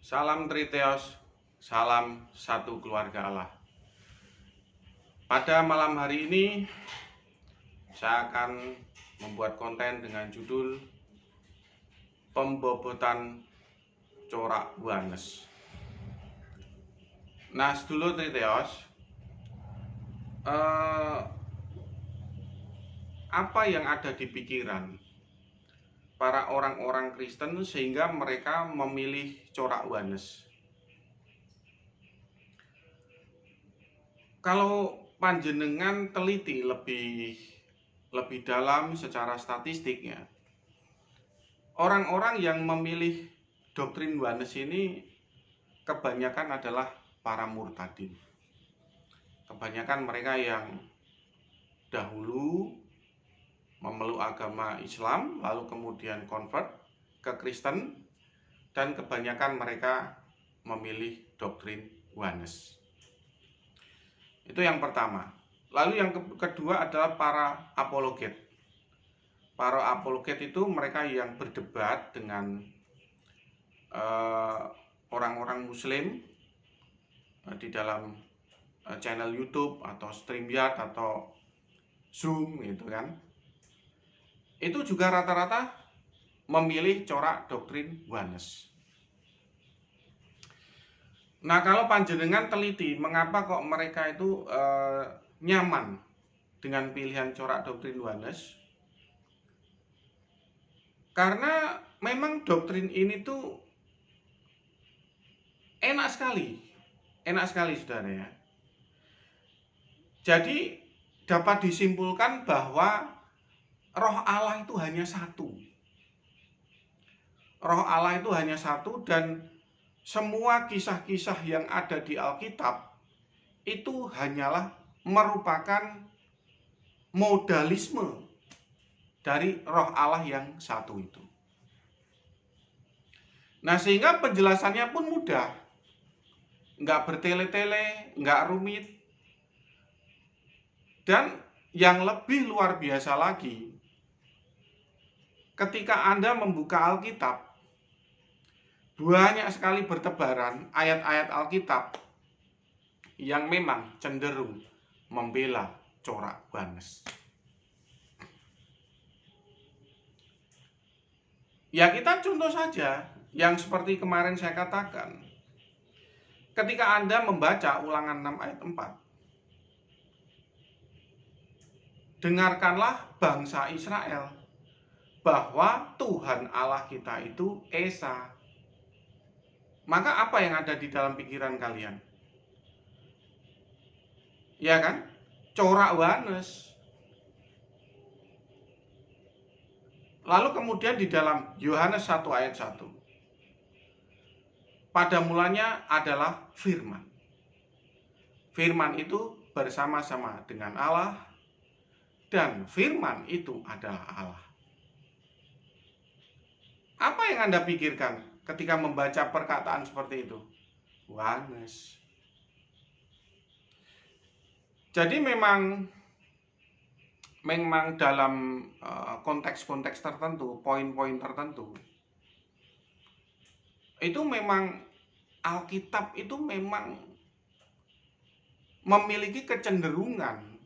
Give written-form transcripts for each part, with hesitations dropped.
Salam Triteos, salam satu keluarga Allah. Pada malam hari ini saya akan membuat konten dengan judul Pembobotan Corak Buanes. Nah, sedulur Triteos, apa yang ada di pikiran para orang-orang Kristen sehingga mereka memilih corak Buanes? Kalau panjenengan teliti lebih dalam secara statistiknya, orang-orang yang memilih doktrin Buanes ini kebanyakan adalah para murtadin. Kebanyakan mereka yang dahulu memeluk agama Islam lalu kemudian convert ke Kristen, dan kebanyakan mereka memilih doktrin Buanes. Itu yang pertama. Lalu yang kedua adalah para apologet. Para apologet itu mereka yang berdebat dengan orang-orang Muslim di dalam channel YouTube atau StreamYard atau Zoom gitu kan. Itu juga rata-rata memilih corak doktrin Buanes. Nah, kalau panjenengan teliti mengapa kok mereka itu nyaman dengan pilihan corak doktrin Buanes, karena memang doktrin ini tuh enak sekali saudara ya. Jadi dapat disimpulkan bahwa Roh Allah itu hanya satu. Roh Allah itu hanya satu, dan semua kisah-kisah yang ada di Alkitab itu hanyalah merupakan modalisme dari Roh Allah yang satu itu. Nah, sehingga penjelasannya pun mudah, nggak bertele-tele, nggak rumit. Dan yang lebih luar biasa lagi, ketika Anda membuka Alkitab, banyak sekali bertebaran ayat-ayat Alkitab yang memang cenderung membela corak Buanes. Ya, kita contoh saja yang seperti kemarin saya katakan. Ketika Anda membaca Ulangan 6 ayat 4, dengarkanlah bangsa Israel bahwa Tuhan Allah kita itu Esa. Maka apa yang ada di dalam pikiran kalian? Ya kan? Corak Buanes. Lalu kemudian di dalam Yohanes 1 ayat 1, pada mulanya adalah firman. Firman itu bersama-sama dengan Allah, dan firman itu adalah Allah. Apa yang Anda pikirkan ketika membaca perkataan seperti itu? Buanes. Jadi memang dalam konteks-konteks tertentu, poin-poin tertentu, itu memang Alkitab itu memang memiliki kecenderungan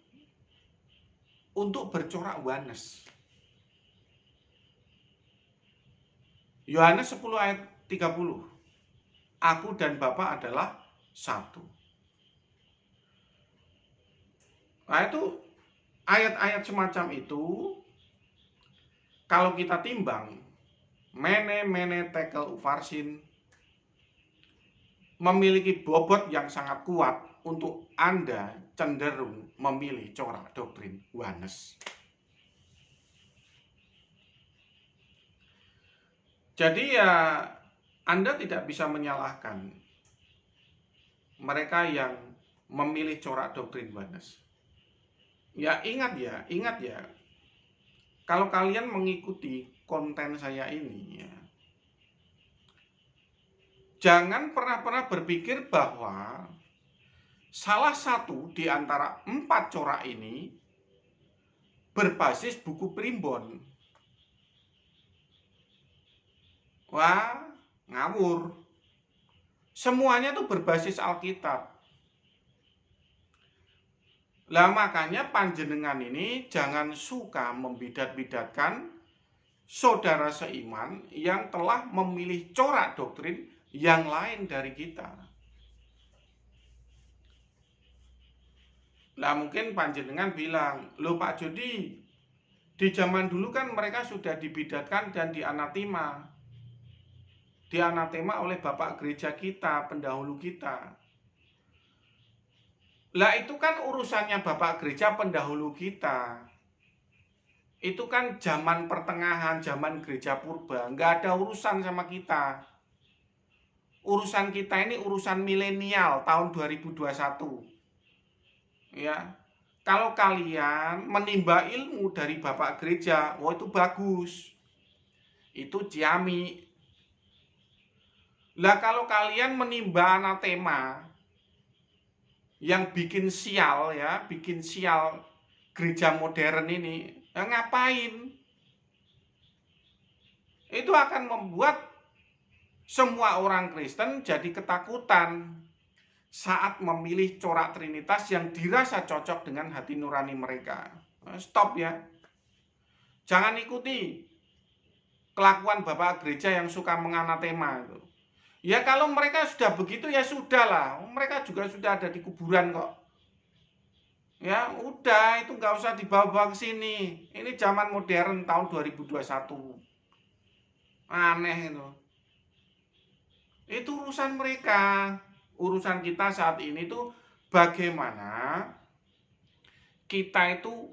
untuk bercorak Buanes. Yohanes 10 ayat 30, Aku dan Bapa adalah satu. Nah, itu ayat-ayat semacam itu, kalau kita timbang mene tekel ufarsin, memiliki bobot yang sangat kuat untuk Anda cenderung memilih corak doktrin Buanes. Jadi ya, Anda tidak bisa menyalahkan mereka yang memilih corak doktrin Buanes. Ya, ingat ya, kalau kalian mengikuti konten saya ini ya, jangan pernah berpikir bahwa salah satu di antara 4 corak ini berbasis buku primbon. Wah, ngawur. Semuanya tuh berbasis Alkitab. Lah makanya panjenengan ini jangan suka membidat-bidatkan saudara seiman yang telah memilih corak doktrin yang lain dari kita. Lah mungkin panjenengan bilang, "Loh Pak Jody, di zaman dulu kan mereka sudah dibidatkan dan dianatema. Dianatema oleh Bapak Gereja kita, pendahulu kita." Lah itu kan urusannya Bapak Gereja pendahulu kita. Itu kan zaman pertengahan, zaman gereja purba. Nggak ada urusan sama kita. Urusan kita ini urusan milenial tahun 2021. Ya. Kalau kalian menimba ilmu dari Bapak Gereja, wah itu bagus. Itu ciami. Lah kalau kalian menimba anatema yang bikin sial ya, bikin sial gereja modern ini, ya ngapain? Itu akan membuat semua orang Kristen jadi ketakutan saat memilih corak Trinitas yang dirasa cocok dengan hati nurani mereka. Stop ya. Jangan ikuti kelakuan Bapak Gereja yang suka menganatema itu. Ya kalau mereka sudah begitu ya sudahlah. Mereka juga sudah ada di kuburan kok. Ya udah, itu nggak usah dibawa-bawa ke sini. Ini zaman modern tahun 2021. Aneh itu. Itu urusan mereka. Urusan kita saat ini tuh bagaimana kita itu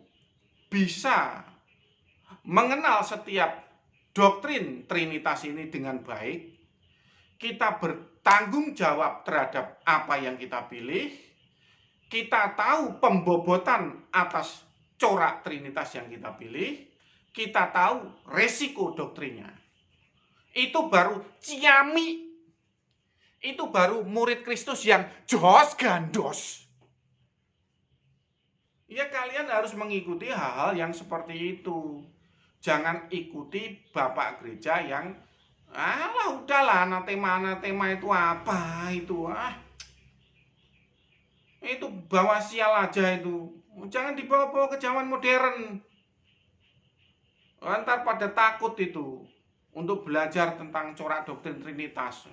bisa mengenal setiap doktrin Trinitas ini dengan baik. Kita bertanggung jawab terhadap apa yang kita pilih. Kita tahu pembobotan atas corak Trinitas yang kita pilih. Kita tahu resiko doktrinnya. Itu baru ciami. Itu baru murid Kristus yang jos gandos. Ya kalian harus mengikuti hal-hal yang seperti itu. Jangan ikuti Bapak Gereja yang alah udahlah, anatema itu apa itu, itu bawa sial aja itu. Jangan dibawa-bawa ke zaman modern. Ntar pada takut itu untuk belajar tentang corak doktrin Trinitas.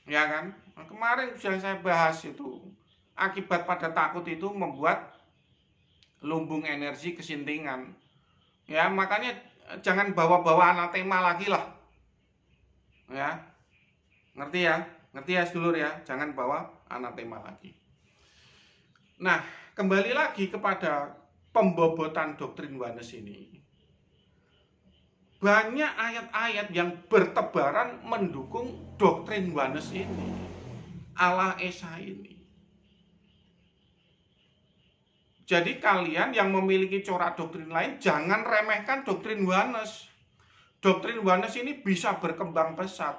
Ya kan? Nah, kemarin sudah saya bahas itu. Akibat pada takut itu membuat lumbung energi kesintingan. Ya, makanya jangan bawa-bawa anatema lagi lah. Ya. Ngerti ya? Ngerti ya sedulur ya? Jangan bawa anatema lagi. Nah, kembali lagi kepada pembobotan doktrin Oneness ini. Banyak ayat-ayat yang bertebaran mendukung doktrin Oneness ini. Allah Esa ini. Jadi kalian yang memiliki corak doktrin lain, jangan remehkan doktrin Oneness. Doktrin Oneness ini bisa berkembang pesat.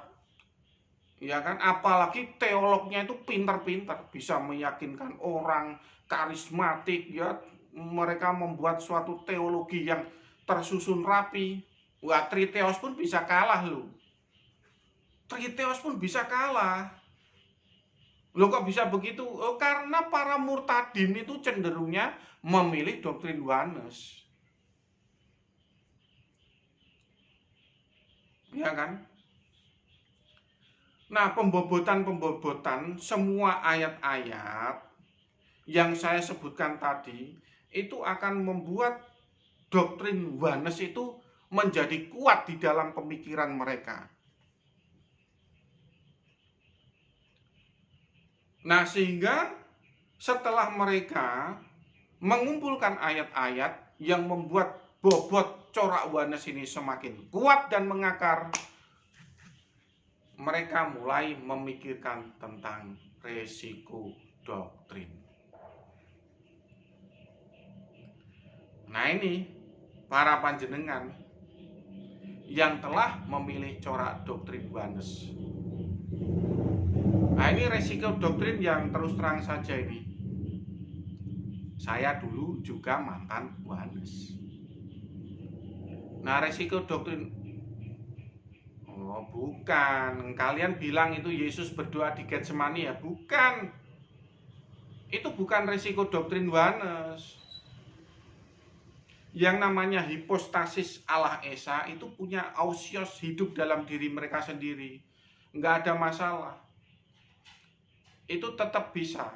Ya kan, apalagi teolognya itu pintar-pintar, bisa meyakinkan orang, karismatik ya. Mereka membuat suatu teologi yang tersusun rapi. Wah, Triteos pun bisa kalah loh. Triteos pun bisa kalah. Loh kok bisa begitu? Oh, karena para murtadin itu cenderungnya memilih doktrin Oneness. Ya kan? Nah, pembobotan semua ayat-ayat yang saya sebutkan tadi itu akan membuat doktrin Oneness itu menjadi kuat di dalam pemikiran mereka. Nah, sehingga setelah mereka mengumpulkan ayat-ayat yang membuat bobot corak Oneness ini semakin kuat dan mengakar, mereka mulai memikirkan tentang resiko doktrin. Nah ini, para panjenengan yang telah memilih corak doktrin Oneness. Nah ini resiko doktrin yang terus terang saja ini. Saya dulu juga mantan Oneness. Nah resiko doktrin, Oh, bukan. Kalian bilang itu Yesus berdoa di Getsemani ya? Bukan. Itu bukan resiko doktrin Yohanes. Yang namanya hipostasis Allah Esa itu punya ausios hidup dalam diri mereka sendiri. Nggak ada masalah. Itu tetap bisa.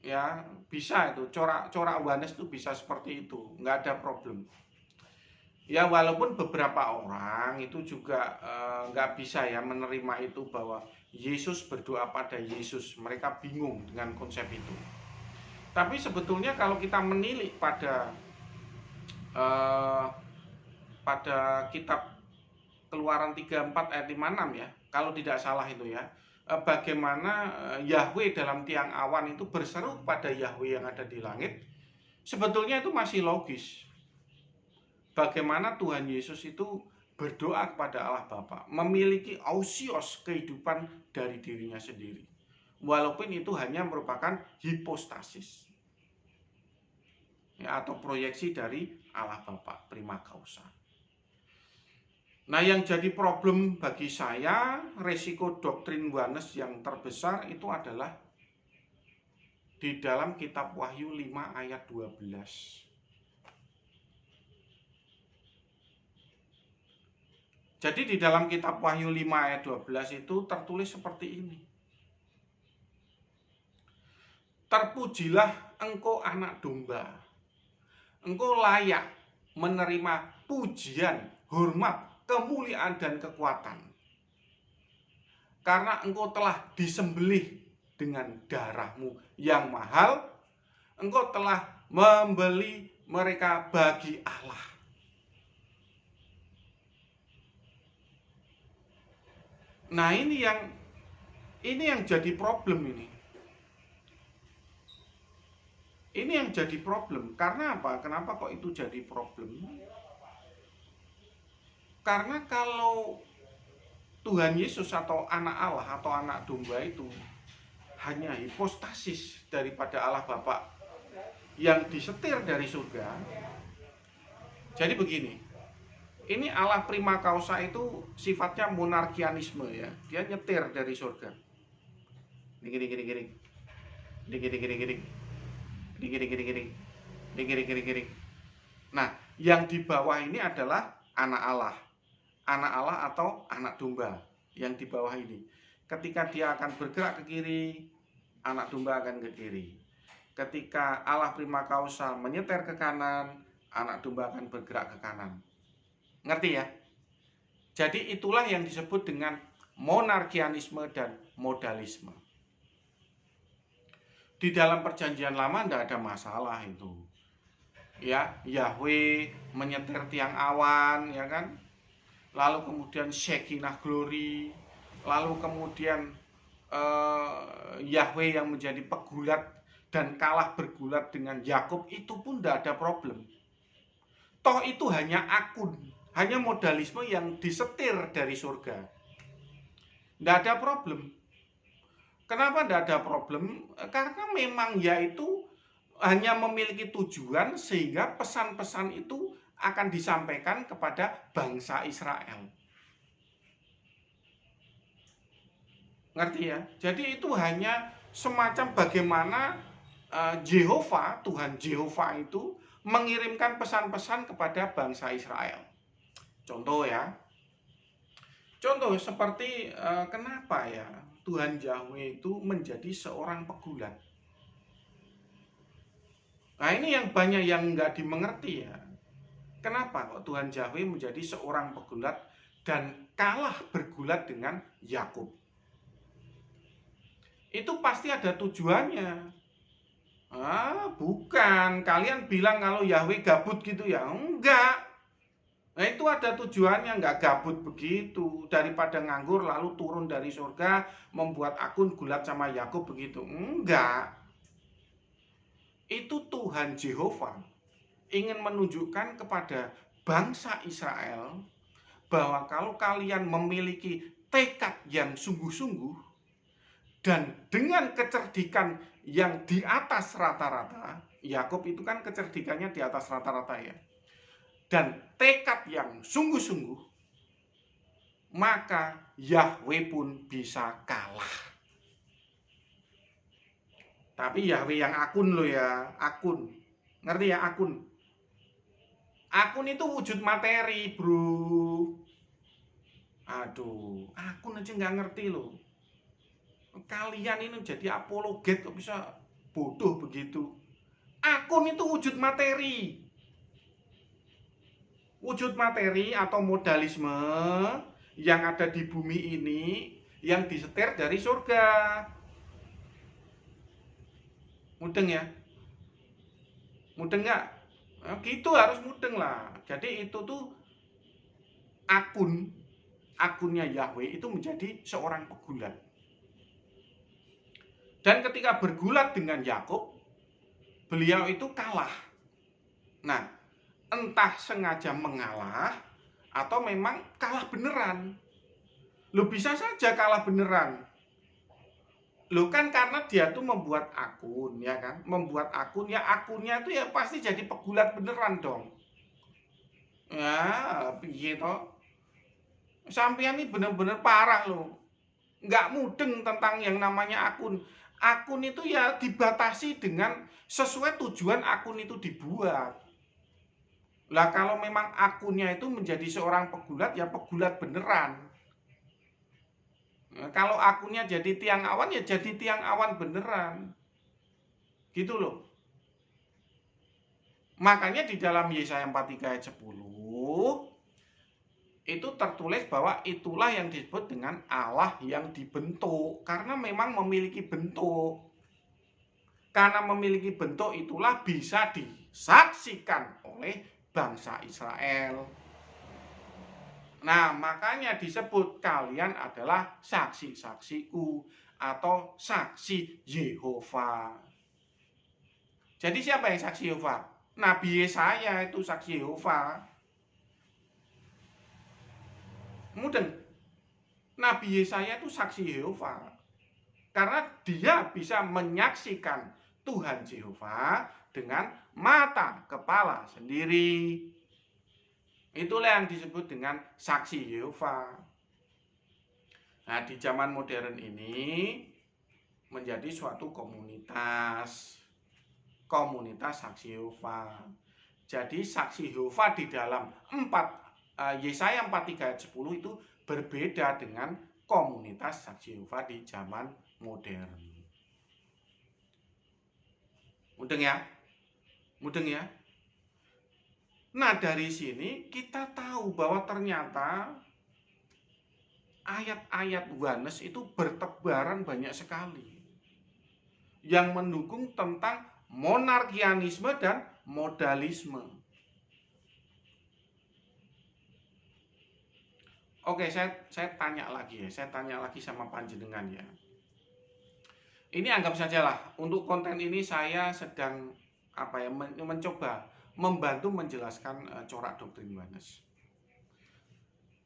Ya, bisa itu. Corak Yohanes itu bisa seperti itu. Nggak ada problem. Ya, walaupun beberapa orang itu juga nggak bisa ya menerima itu bahwa Yesus berdoa pada Yesus. Mereka bingung dengan konsep itu. Tapi sebetulnya kalau kita menilik pada kitab Keluaran 34 ayat 56 ya, kalau tidak salah itu ya, bagaimana Yahweh dalam tiang awan itu berseru pada Yahweh yang ada di langit, sebetulnya itu masih logis. Bagaimana Tuhan Yesus itu berdoa kepada Allah Bapa, memiliki ausios kehidupan dari dirinya sendiri. Walaupun itu hanya merupakan hipostasis. Ya, atau proyeksi dari Allah Bapa, prima causa. Nah, yang jadi problem bagi saya, resiko doktrin Yohanes yang terbesar itu adalah di dalam kitab Wahyu 5 ayat 12. Jadi di dalam kitab Wahyu 5 ayat 12 itu tertulis seperti ini. Terpujilah engkau anak domba. Engkau layak menerima pujian, hormat, kemuliaan dan kekuatan. Karena engkau telah disembelih dengan darahmu yang mahal, engkau telah membeli mereka bagi Allah. Nah, ini yang jadi problem ini. Ini yang jadi problem. Karena apa? Kenapa kok itu jadi problem? Karena kalau Tuhan Yesus atau anak Allah atau anak domba itu hanya hipostasis daripada Allah Bapa yang disetir dari surga. Jadi begini, ini Allah prima causa itu sifatnya monarkianisme ya. Dia nyetir dari surga. Nah, yang di bawah ini adalah anak Allah. Anak Allah atau anak domba yang di bawah ini. Ketika dia akan bergerak ke kiri, anak domba akan ke kiri. Ketika Allah prima causa menyetir ke kanan, anak domba akan bergerak ke kanan. Ngerti ya? Jadi itulah yang disebut dengan monarkianisme dan modalisme. Di dalam perjanjian lama tidak ada masalah itu. Ya, Yahweh menyetir tiang awan, ya kan? Lalu kemudian Shekinah glory, lalu kemudian Yahweh yang menjadi pegulat dan kalah bergulat dengan Yakub, itu pun tidak ada problem. Toh itu hanya akun, hanya modalisme yang disetir dari surga. Tidak ada problem. Kenapa tidak ada problem? Karena memang yaitu hanya memiliki tujuan sehingga pesan-pesan itu akan disampaikan kepada bangsa Israel. Ngerti ya? Jadi itu hanya semacam bagaimana Jehovah, Tuhan Jehovah itu mengirimkan pesan-pesan kepada bangsa Israel. Contoh ya. Contoh seperti kenapa ya Tuhan Yahweh itu menjadi seorang pegulat. Nah, ini yang banyak yang nggak dimengerti ya. Kenapa kok Tuhan Yahweh menjadi seorang pegulat dan kalah bergulat dengan Yakub? Itu pasti ada tujuannya. Bukan. Kalian bilang kalau Yahweh gabut gitu ya? Enggak. Nah, itu ada tujuannya, enggak gabut begitu. Daripada nganggur lalu turun dari surga membuat akun gulat sama Yakub begitu. Enggak. Itu Tuhan Jehovah ingin menunjukkan kepada bangsa Israel bahwa kalau kalian memiliki tekad yang sungguh-sungguh dan dengan kecerdikan yang di atas rata-rata, Yakub itu kan kecerdikannya di atas rata-rata ya, dan tekad yang sungguh-sungguh, maka Yahweh pun bisa kalah. Tapi Yahweh yang akun loh ya, akun. Ngerti ya, akun? Akun itu wujud materi, bro. Aduh, akun aja nggak ngerti loh. Kalian ini jadi apologet kok bisa bodoh begitu. Akun itu wujud materi. Wujud materi atau modalisme yang ada di bumi ini yang disetir dari surga. Mudeng ya? Mudeng nggak? Nah, gitu harus mudeng lah. Jadi itu tuh akunnya Yahweh itu menjadi seorang pegulat. Dan ketika bergulat dengan Yakub, beliau itu kalah. Nah, entah sengaja mengalah atau memang kalah beneran. Lo bisa saja kalah beneran. Lo kan karena dia tuh membuat akun, ya kan? Membuat akun, ya akunnya itu ya pasti jadi pegulat beneran dong. Ya, begitu. Sampean ini bener-bener parah loh. Nggak mudeng tentang yang namanya akun. Akun itu ya dibatasi dengan sesuai tujuan akun itu dibuat. Lah kalau memang akunnya itu menjadi seorang pegulat, ya pegulat beneran. Nah, kalau akunnya jadi tiang awan, ya jadi tiang awan beneran. Gitu loh. Makanya di dalam Yesaya 43 ayat 10 itu tertulis bahwa itulah yang disebut dengan Allah yang dibentuk, karena memang memiliki bentuk. Karena memiliki bentuk itulah bisa disaksikan oleh bangsa Israel. Nah, makanya disebut kalian adalah saksi-saksiku atau saksi Yehova. Jadi siapa yang saksi Yehova? Nabi Yesaya itu saksi Yehova. Mudeng. Nabi Yesaya itu saksi Yehova. Karena dia bisa menyaksikan Tuhan Yehova dengan mata kepala sendiri. Itulah yang disebut dengan saksi Yehova. Nah, di zaman modern ini menjadi suatu komunitas saksi Yehova. Jadi saksi Yehova di dalam Yesaya 43 ayat 10 itu berbeda dengan komunitas saksi Yehova di zaman modern. Mudeng ya? Mudeng ya? Nah, dari sini kita tahu bahwa ternyata ayat-ayat Yohanes itu bertebaran banyak sekali yang mendukung tentang monarkianisme dan modalisme. Oke, saya tanya lagi ya, saya tanya lagi sama panjenengan ya. Ini anggap sajalah untuk konten ini saya sedang mencoba membantu menjelaskan corak doktrin Yohanes.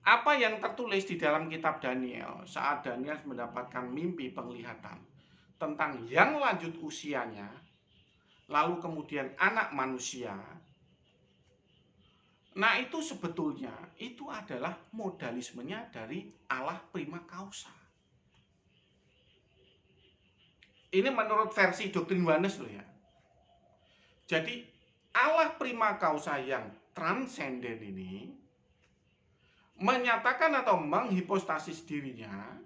Apa yang tertulis di dalam kitab Daniel saat Daniel mendapatkan mimpi penglihatan tentang yang lanjut usianya, lalu kemudian anak manusia. Nah, itu sebetulnya itu adalah modalismenya dari Allah prima causa. Ini menurut versi doktrin Yohanes loh ya. Jadi Allah prima causa yang transenden ini menyatakan atau menghipostasis dirinya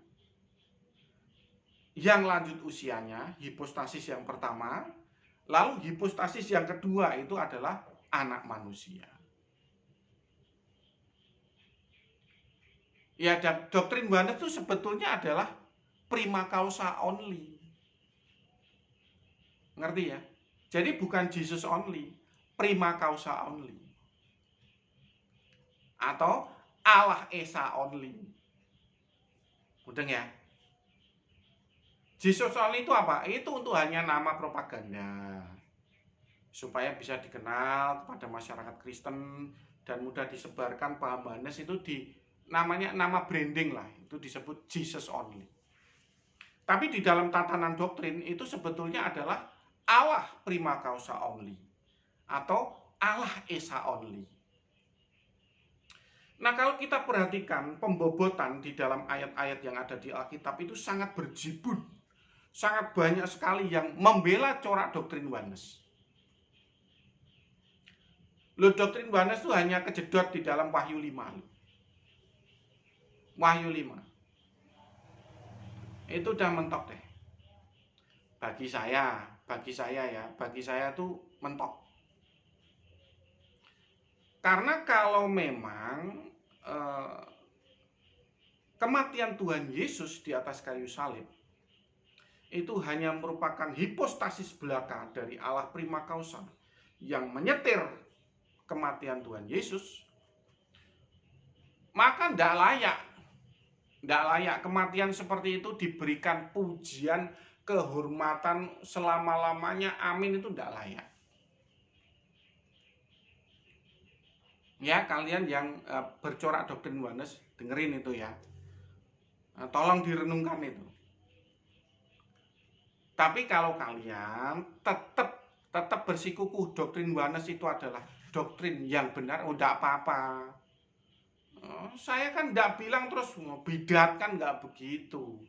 yang lanjut usianya, hipostasis yang pertama, lalu hipostasis yang kedua itu adalah anak manusia. Ya, doktrin Yohanes itu sebetulnya adalah prima causa only. Ngerti ya? Jadi bukan Jesus only, prima causa only. Atau Allah Esa only. Mudeng ya? Jesus only itu apa? Itu untuk hanya nama propaganda. Supaya bisa dikenal kepada masyarakat Kristen dan mudah disebarkan paham Yohanes itu namanya nama branding lah, itu disebut Jesus only. Tapi di dalam tatanan doktrin itu sebetulnya adalah Allah prima causa only atau Allah Esa only. Nah, kalau kita perhatikan pembobotan di dalam ayat-ayat yang ada di Alkitab itu sangat berjibun. Sangat banyak sekali yang membela corak doktrin oneness. Loh, doktrin oneness itu hanya kejedot di dalam Wahyu 5. Wahyu 5. Itu udah mentok deh. Bagi saya tuh mentok. Karena kalau memang kematian Tuhan Yesus di atas kayu salib itu hanya merupakan hipostasis belaka dari Allah prima causa yang menyetir kematian Tuhan Yesus, maka tidak layak kematian seperti itu diberikan pujian, kehormatan selama-lamanya, amin, itu tidak layak. Ya, kalian yang bercorak doktrin oneness, dengerin itu ya. Tolong direnungkan itu. Tapi kalau kalian tetap bersikukuh doktrin oneness itu adalah doktrin yang benar, tidak apa-apa. Saya kan tidak bilang terus bidat, kan nggak begitu.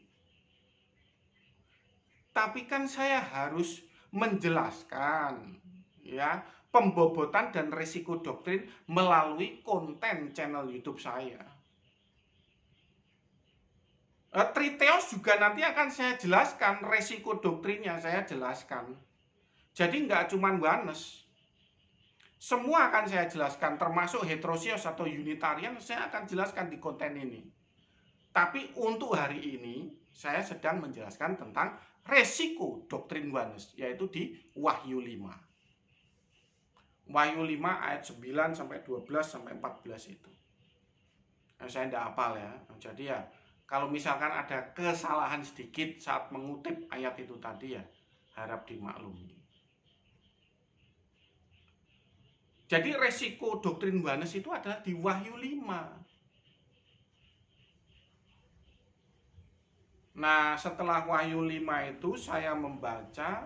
Tapi kan saya harus menjelaskan ya pembobotan dan resiko doktrin melalui konten channel YouTube saya. Triteos juga nanti akan saya jelaskan, resiko doktrinnya saya jelaskan. Jadi nggak cuma oneness, semua akan saya jelaskan, termasuk heterosios atau unitarian saya akan jelaskan di konten ini. Tapi untuk hari ini saya sedang menjelaskan tentang resiko doktrin oneness, yaitu di Wahyu 5. Wahyu 5 ayat 9 sampai 12 sampai 14 itu. Saya tidak hafal ya. Jadi ya kalau misalkan ada kesalahan sedikit saat mengutip ayat itu tadi ya harap dimaklumi. Jadi resiko doktrin oneness itu adalah di Wahyu 5. Nah, setelah Wahyu 5 itu saya membaca,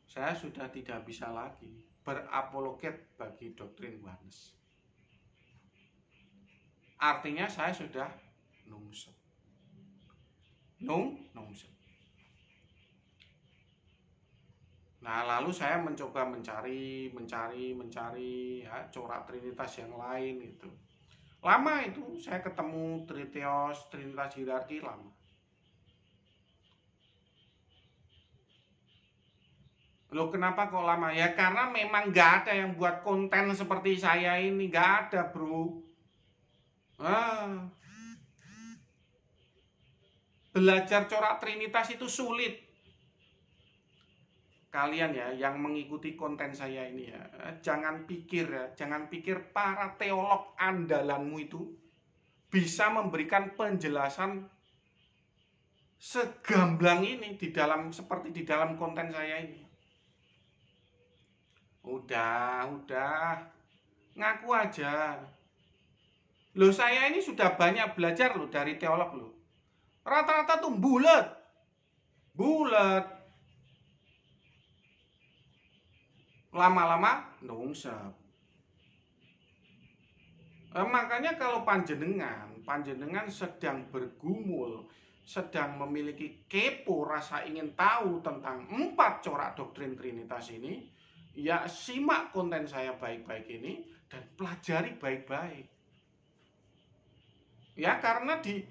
saya sudah tidak bisa lagi berapologet bagi doktrin oneness. Artinya saya sudah nungsep. Nungsep. Nah, lalu saya mencoba mencari ya, corak trinitas yang lain itu. Lama itu saya ketemu triteos, trinitas hierarki lama. Loh, kenapa kok lama? Ya karena memang nggak ada yang buat konten seperti saya ini, nggak ada, bro. Belajar corak trinitas itu sulit. Kalian ya yang mengikuti konten saya ini ya, jangan pikir para teolog andalanmu itu bisa memberikan penjelasan segamblang ini seperti di dalam konten saya ini. Udah, ngaku aja. Loh, saya ini sudah banyak belajar loh dari teolog loh. Rata-rata tuh bulat. Lama-lama nungsep. Makanya kalau panjenengan sedang bergumul, sedang memiliki kepo, rasa ingin tahu tentang 4 corak doktrin Trinitas ini, ya simak konten saya baik-baik ini dan pelajari baik-baik. Ya karena di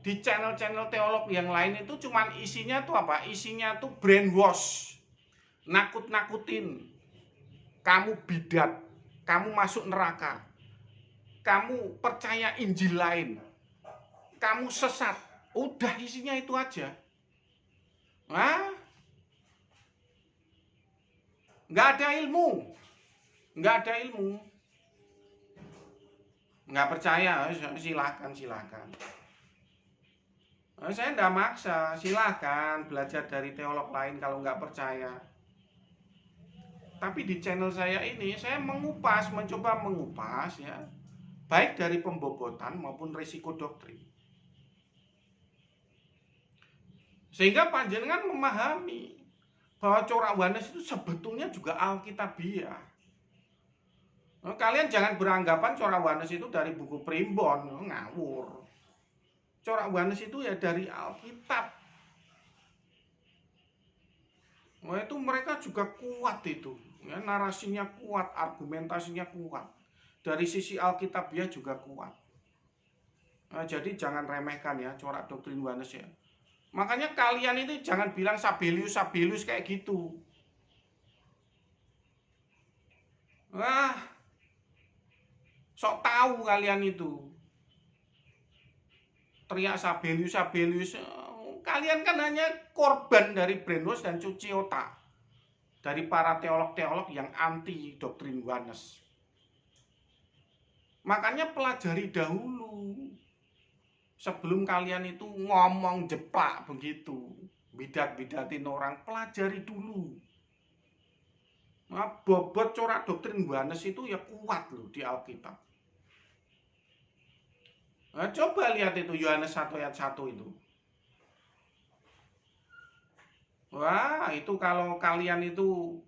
channel-channel teolog yang lain itu cuman isinya tuh apa? Isinya tuh brainwash, nakut-nakutin. Kamu bidat, kamu masuk neraka, kamu percaya Injil lain, kamu sesat. Udah isinya itu aja. Nggak ada ilmu. Nggak percaya, silahkan. Saya nggak maksa, silahkan belajar dari teolog lain kalau nggak percaya. Tapi di channel saya ini, saya mencoba mengupas ya, baik dari pembobotan maupun resiko doktrin. Sehingga panjenengan memahami bahwa corak oneness itu sebetulnya juga alkitabiah. Kalian jangan beranggapan corak Yohanes itu dari buku primbon, ngawur. Corak Yohanes itu ya dari Alkitab. Itu mereka juga kuat itu, ya, narasinya kuat, argumentasinya kuat. Dari sisi Alkitabiah juga kuat. Jadi jangan remehkan ya corak doktrin Yohanes ya. Makanya kalian itu jangan bilang Sabelius kayak gitu. Wah, sok tahu kalian itu. Teriak Sabelius. Kalian kan hanya korban dari brainwash dan cuci otak dari para teolog-teolog yang anti doktrin Yohanes. Makanya pelajari dahulu sebelum kalian itu ngomong jeplak begitu, bidat-bidatin orang. Pelajari dulu. Bobot corak doktrin Yohanes itu ya kuat loh di Alkitab. Coba lihat itu Yohanes 1 ayat 1 itu. Wah, itu kalau kalian itu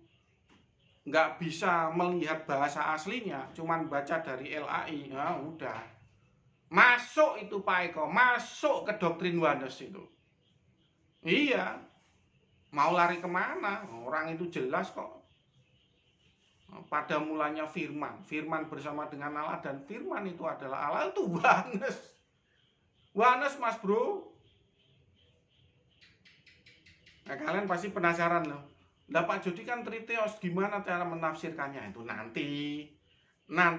nggak bisa melihat bahasa aslinya, cuman baca dari LAI, udah. Masuk itu Pak Eko, masuk ke doktrin Yohanes itu. Iya, mau lari kemana? Orang itu jelas kok. Pada mulanya firman bersama dengan Allah, dan firman itu adalah Allah, itu Yohanes mas bro. Nah, kalian pasti penasaran loh. Lah Pak Jody kan triteos, gimana cara menafsirkannya? Itu nanti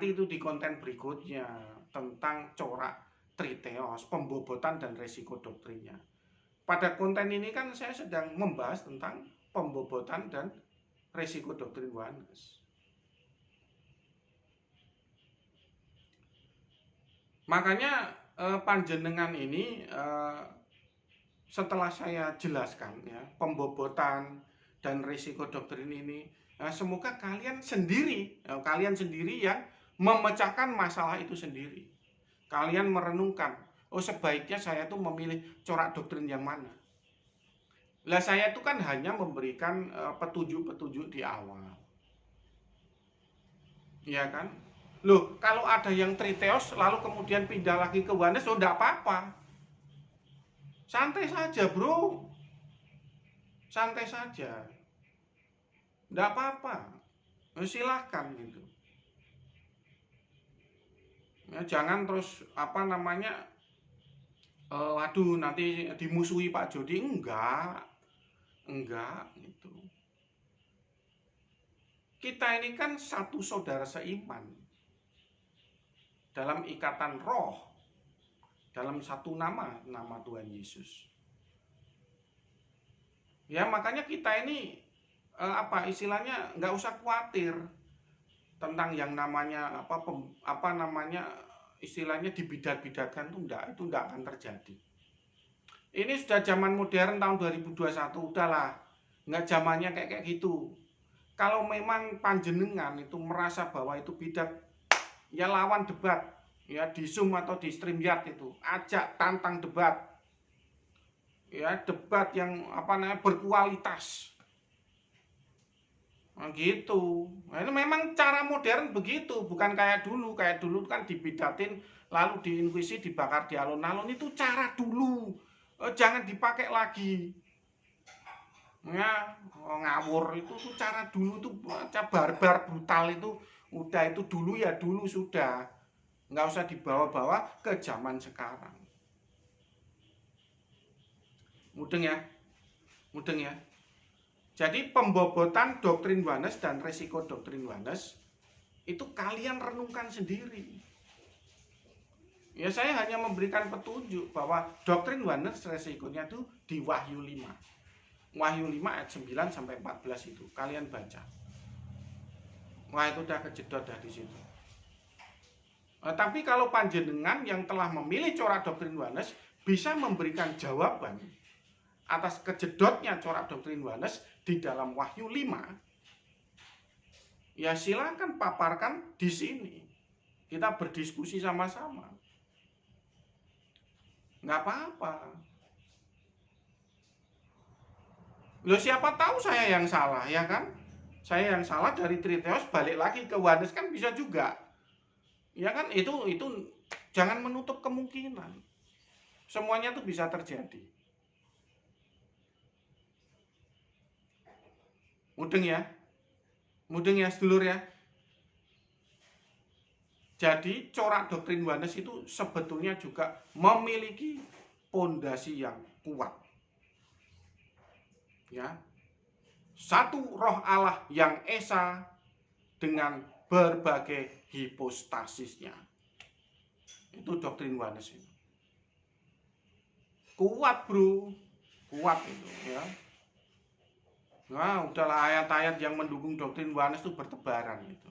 itu di konten berikutnya tentang corak triteos, pembobotan dan resiko doktrinnya. Pada konten ini kan saya sedang membahas tentang pembobotan dan resiko doktrin Yohanes. Makanya panjenengan ini setelah saya jelaskan ya pembobotan dan risiko doktrin ini, semoga kalian sendiri yang memecahkan masalah itu sendiri. Kalian merenungkan, sebaiknya saya tuh memilih corak doktrin yang mana. Lah saya itu kan hanya memberikan petunjuk-petunjuk di awal. Ya kan? Loh, kalau ada yang triteos lalu kemudian pindah lagi ke Yohanes, enggak apa-apa. Santai saja bro, santai saja, enggak apa-apa, silahkan gitu. Ya, jangan terus waduh nanti dimusuhi Pak Jody, enggak gitu. Kita ini kan satu saudara seiman dalam ikatan roh, dalam satu nama Tuhan Yesus. Ya makanya kita ini istilahnya nggak usah khawatir tentang yang namanya istilahnya dibidat-bidatkan, itu enggak akan terjadi. Ini sudah zaman modern tahun 2021, udahlah, nggak zamannya kayak gitu. Kalau memang panjenengan itu merasa bahwa itu bidat, ya lawan debat, ya di Zoom atau di StreamYard itu, ajak tantang debat, ya debat yang berkualitas. Nah, gitu. Nah, ini memang cara modern begitu, bukan kayak dulu. Kayak dulu kan dibidatin, lalu diinkuisi, dibakar di alun-alun. Itu cara dulu. Jangan dipakai lagi. Ya, ngawur itu tuh cara dulu tuh, barbar, brutal itu. Udah itu dulu ya dulu sudah. Nggak usah dibawa-bawa ke zaman sekarang. Mudeng ya. Jadi pembobotan doktrin Yohanes dan resiko doktrin Yohanes itu kalian renungkan sendiri. Ya saya hanya memberikan petunjuk bahwa doktrin Yohanes resikonya itu di Wahyu 5. Wahyu 5 ayat 9 sampai 14 itu kalian baca. Wah, itu udah kejedot dah di situ. Tapi kalau panjenengan yang telah memilih corak doktrin Yohanes bisa memberikan jawaban atas kejedotnya corak doktrin Yohanes di dalam Wahyu 5, ya silakan paparkan di sini. Kita berdiskusi sama-sama. Nggak apa-apa. Loh, siapa tahu saya yang salah, ya kan? saya yang salah dari Triteos balik lagi ke Oneness kan bisa juga. Ya kan, itu jangan menutup kemungkinan. Semuanya tuh bisa terjadi. Mudeng ya sedulur ya. Jadi corak doktrin Oneness itu sebetulnya juga memiliki pondasi yang kuat. Ya. Satu roh Allah yang esa dengan berbagai hipostasisnya. Itu doktrin Oneness itu. Kuat, bro. Kuat itu ya. Nah, udahlah, ayat-ayat yang mendukung doktrin Oneness itu bertebaran gitu.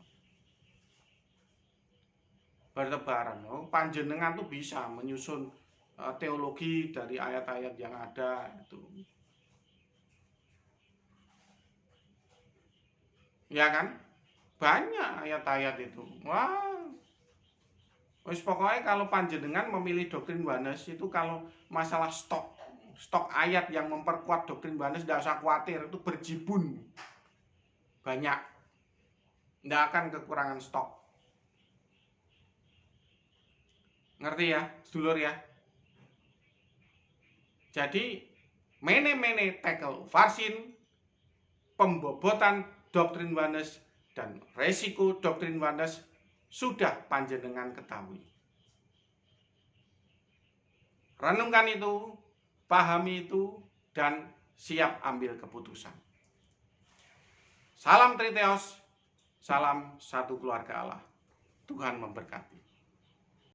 Bertebaran. Oh, panjenengan tuh bisa menyusun teologi dari ayat-ayat yang ada itu. Ya kan? Banyak ayat-ayat itu. Wah. Wis pokoknya kalau panjenengan memilih doktrin Oneness itu, kalau masalah stok ayat yang memperkuat doktrin Oneness, tidak usah khawatir, itu berjibun. Banyak. Tidak akan kekurangan stok. Ngerti ya, sedulur ya? Jadi, mene-mene tekel varsin, pembobotan doktrin Oneness, dan resiko doktrin Oneness sudah panjenengan ketahui. Renungkan itu, pahami itu, dan siap ambil keputusan. Salam Triteos, salam satu keluarga Allah. Tuhan memberkati.